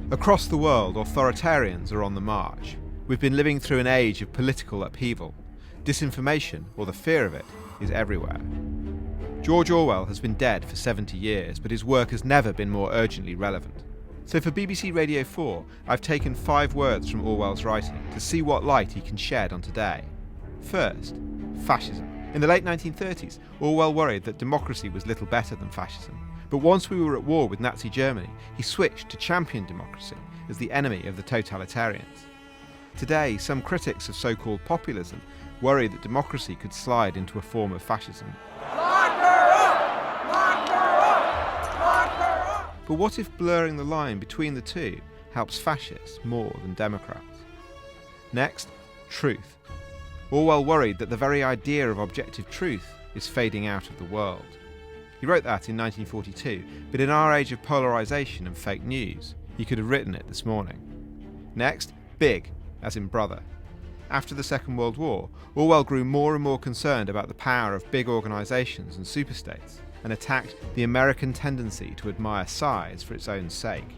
Across the world, authoritarians are on the march. We've been living through an age of political upheaval. Disinformation, or the fear of it, is everywhere. George Orwell has been dead for 70 years, but his work has never been more urgently relevant. So for BBC Radio 4, I've taken 5 words from Orwell's writing to see what light he can shed on today. First, fascism. In the late 1930s, Orwell worried that democracy was little better than fascism. But once we were at war with Nazi Germany, he switched to champion democracy as the enemy of the totalitarians. Today, some critics of so-called populism worry that democracy could slide into a form of fascism. Lock her up! Lock her up! Lock her up! But what if blurring the line between the two helps fascists more than Democrats? Next, truth. Orwell worried that the very idea of objective truth is fading out of the world. He wrote that in 1942, but in our age of polarisation and fake news, he could have written it this morning. Next, big, as in brother. After the Second World War, Orwell grew more and more concerned about the power of big organisations and superstates, and attacked the American tendency to admire size for its own sake.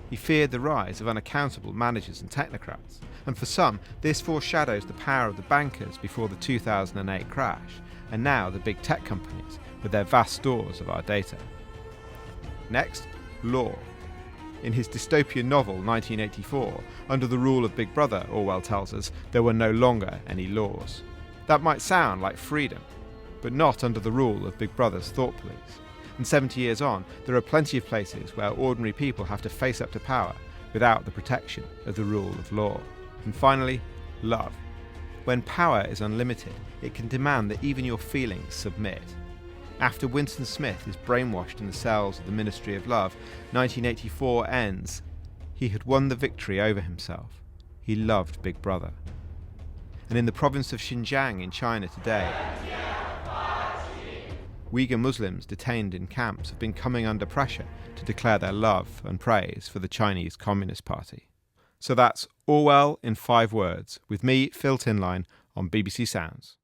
He feared the rise of unaccountable managers and technocrats, and for some, this foreshadows the power of the bankers before the 2008 crash, and now the big tech companies with their vast stores of our data. Next, law. In his dystopian novel 1984, under the rule of Big Brother, Orwell tells us, there were no longer any laws. That might sound like freedom, but not under the rule of Big Brother's thought police. And 70 years on, there are plenty of places where ordinary people have to face up to power without the protection of the rule of law. And finally, love. When power is unlimited, it can demand that even your feelings submit. After Winston Smith is brainwashed in the cells of the Ministry of Love, 1984 ends. He had won the victory over himself. He loved Big Brother. And in the province of Xinjiang in China today, Uyghur Muslims detained in camps have been coming under pressure to declare their love and praise for the Chinese Communist Party. So that's Orwell in 5 words, with me, Phil Tinline, on BBC Sounds.